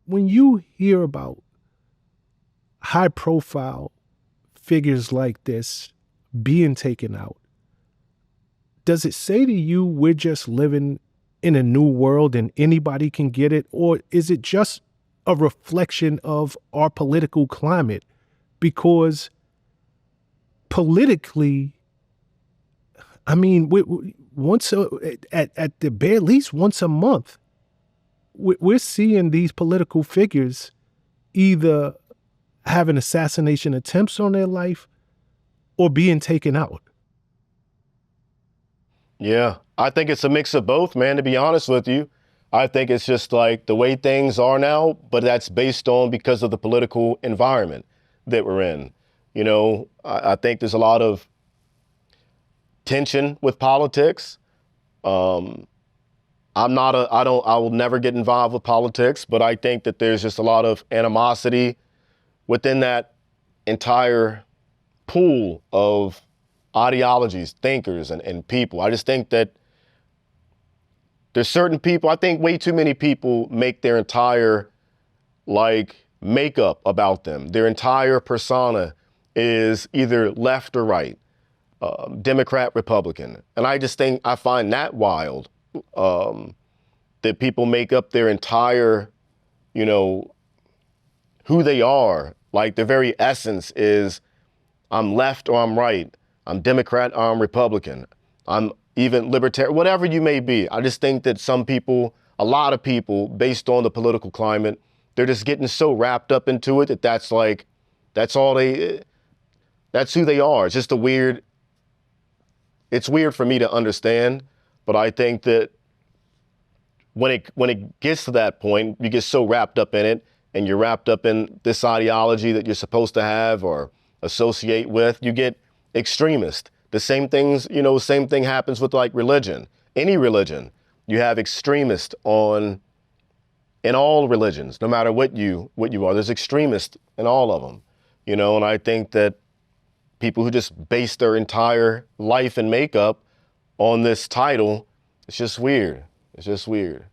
when you hear about high profile figures like this being taken out, does it say to you we're just living in a new world and anybody can get it? Or is it just a reflection of our political climate? Because politically, I mean, at the bare least once a month, we're seeing these political figures either having assassination attempts on their life or being taken out. Yeah, I think it's a mix of both, man, to be honest with you. I think it's just like the way things are now, but that's based on because of the political environment that we're in. You know, I think there's a lot of tension with politics. I will never get involved with politics, but I think that there's just a lot of animosity within that entire pool of ideologies, thinkers, and people. I just think that there's certain people, I think way too many people make their entire makeup about them. Their entire persona is either left or right, Democrat, Republican. And I find that wild, that people make up their entire, who they are. Like their very essence is, I'm left or I'm right. I'm Democrat or I'm Republican. I'm even libertarian, whatever you may be. I just think that some people, a lot of people, based on the political climate, they're just getting so wrapped up into it that that's who they are. It's just it's weird for me to understand, but I think that when it gets to that point, you get so wrapped up in it and you're wrapped up in this ideology that you're supposed to have or associate with, you get extremist. The same thing happens with like religion. Any religion, you have extremists in all religions, no matter what you are. There's extremists in all of them, and I think that people who just base their entire life and makeup on this title, it's just weird. It's just weird.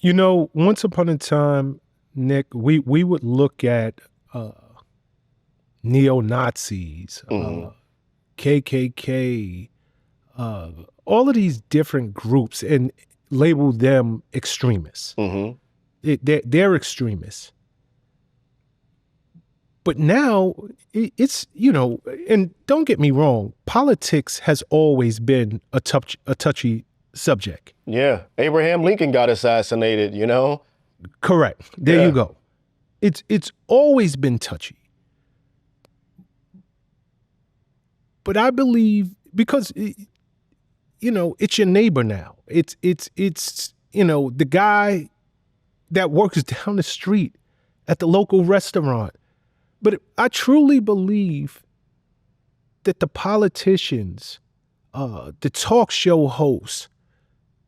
Once upon a time, Nick, we would look at neo-Nazis, KKK, all of these different groups and label them extremists. They're extremists. But now it's, and don't get me wrong, politics has always been a touchy subject. Yeah. Abraham Lincoln got assassinated, Correct. There you go. It's always been touchy. But I believe because, it's your neighbor now. It's the guy that works down the street at the local restaurant. But I truly believe that the politicians, the talk show hosts,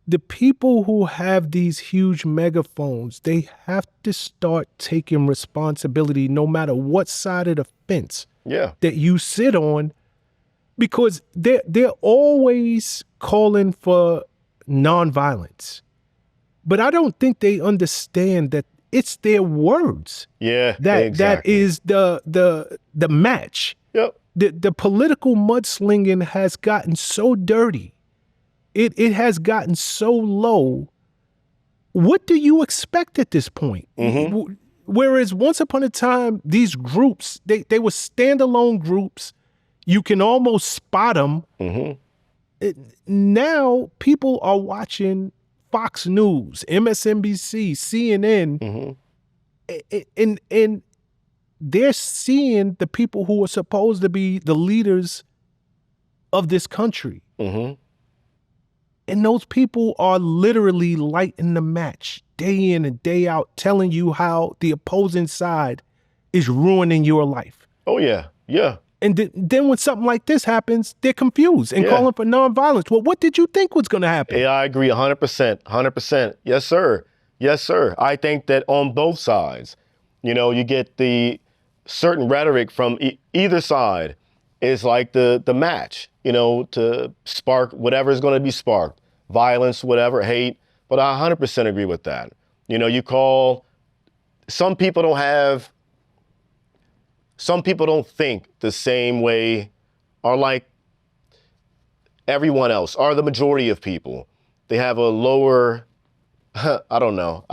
the people who have these huge megaphones, they have to start taking responsibility no matter what side of the fence that you sit on, because they're always calling for nonviolence. But I don't think they understand that it's their words. Yeah, that is the match. Yep. The political mudslinging has gotten so dirty. It has gotten so low. What do you expect at this point? Whereas once upon a time, these groups, they were standalone groups. You can almost spot them. Now people are watching Fox News, MSNBC, CNN, and they're seeing the people who are supposed to be the leaders of this country. And those people are literally lighting the match day in and day out, telling you how the opposing side is ruining your life. Oh, yeah. Yeah. And then when something like this happens, they're confused and calling for nonviolence. Well, what did you think was going to happen? Yeah, I agree 100%. 100%. Yes, sir. Yes, sir. I think that on both sides, you get the certain rhetoric from either side is like the match, to spark whatever is going to be sparked, violence, whatever, hate. But I 100% agree with that. You know, you call, some people don't think the same way, or like everyone else, or the majority of people. They have a lower, I don't know,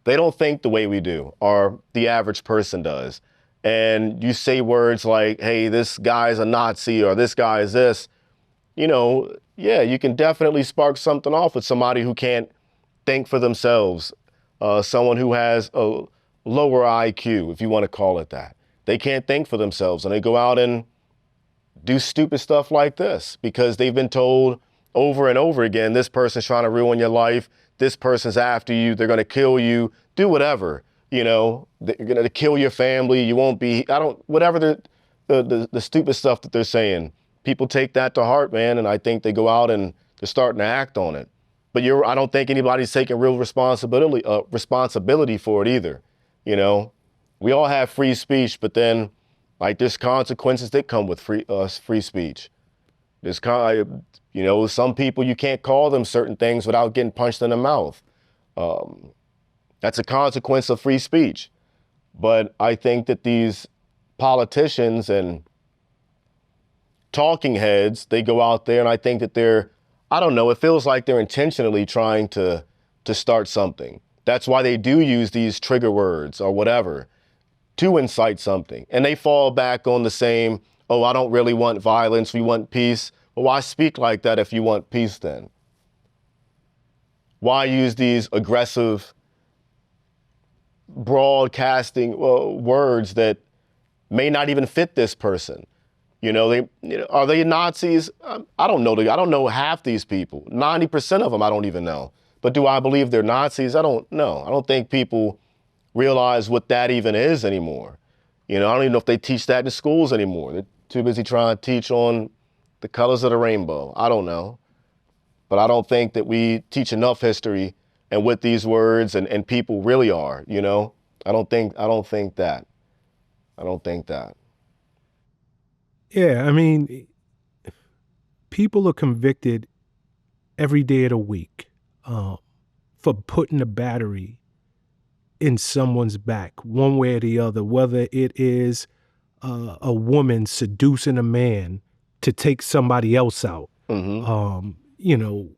they don't think the way we do, or the average person does. And you say words like, hey, this guy's a Nazi, or this guy is this, you know, yeah, you can definitely spark something off with somebody who can't think for themselves, someone who has a lower IQ, if you want to call it that. They can't think for themselves, and they go out and do stupid stuff like this because they've been told over and over again, this person's trying to ruin your life, this person's after you, they're going to kill you, do whatever, you know, they're going to kill your family, you won't be, whatever the stupid stuff that they're saying. People take that to heart, man, and I think they go out and they're starting to act on it. But I don't think anybody's taking real responsibility for it either. You know, we all have free speech, but then like there's consequences that come with free speech. You know, some people you can't call them certain things without getting punched in the mouth. That's a consequence of free speech. But I think that these politicians and talking heads, they go out there and I think that I don't know, it feels like they're intentionally trying to start something. That's why they do use these trigger words or whatever to incite something. And they fall back on the same, oh, I don't really want violence, we want peace. Well, why speak like that if you want peace then? Why use these aggressive broadcasting words that may not even fit this person? You know, are they Nazis? I don't know. I don't know half these people. 90% of them, I don't even know. But do I believe they're Nazis? I don't know. I don't think people realize what that even is anymore. You know, I don't even know if they teach that in schools anymore. They're too busy trying to teach on the colors of the rainbow. I don't know. But I don't think that we teach enough history and what these words and people really are, you know? I don't think that. I don't think that. Yeah, I mean, people are convicted every day of the week for putting a battery in someone's back, one way or the other, whether it is a woman seducing a man to take somebody else out. Mm-hmm. You know,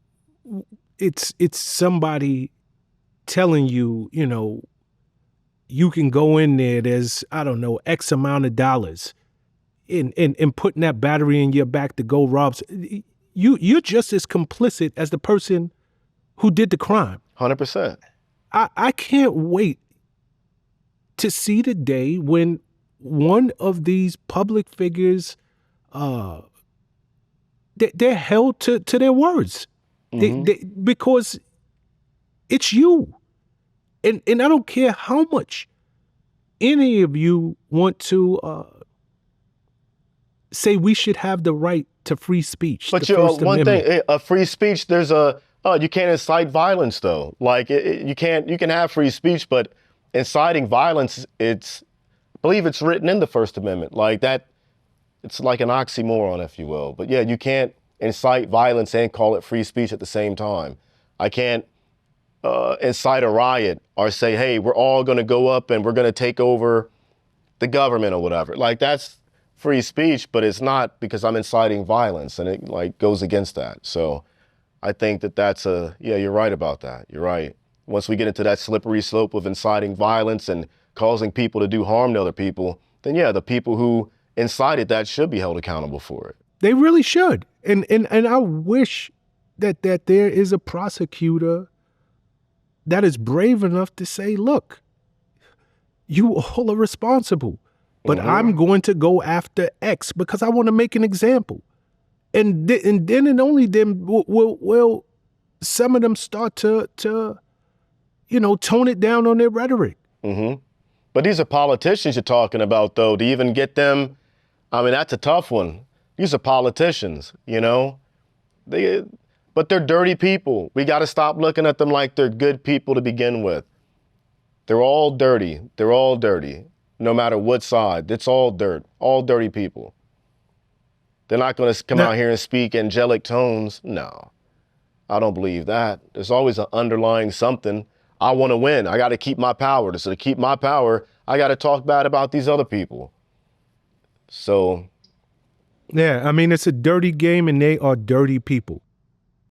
it's somebody telling you, you know, you can go in there, there's, I don't know, X amount of dollars in putting that battery in your back to go rob. You're just as complicit as the person who did the crime. 100%. I can't wait to see the day when one of these public figures, they're held to their words. Mm-hmm. Because it's you. And I don't care how much any of you want to say we should have the right to free speech. But the First one Amendment. thing, a free speech, there's you can't incite violence though. Like you can have free speech, but inciting violence, I believe it's written in the First Amendment. Like that, it's like an oxymoron, if you will. But yeah, you can't incite violence and call it free speech at the same time. I can't incite a riot or say, hey, we're all going to go up and we're going to take over the government or whatever. Like that's free speech, but it's not because I'm inciting violence, and it like goes against that. So I think that's yeah, you're right about that. You're right. Once we get into that slippery slope of inciting violence and causing people to do harm to other people, then yeah, the people who incited that should be held accountable for it. They really should. And I wish that there is a prosecutor that is brave enough to say, look, you all are responsible, but I'm going to go after X because I want to make an example. And then and only then will some of them start to you know, tone it down on their rhetoric. Mm-hmm. But these are politicians you're talking about, though. To even get them, I mean, that's a tough one. These are politicians, you know? But they're dirty people. We got to stop looking at them like they're good people to begin with. They're all dirty. They're all dirty, no matter what side. It's all dirt, all dirty people. They're not going to come out here and speak angelic tones. No, I don't believe that. There's always an underlying something. I want to win. I got to keep my power. So to keep my power, I got to talk bad about these other people. So yeah, I mean, it's a dirty game and they are dirty people.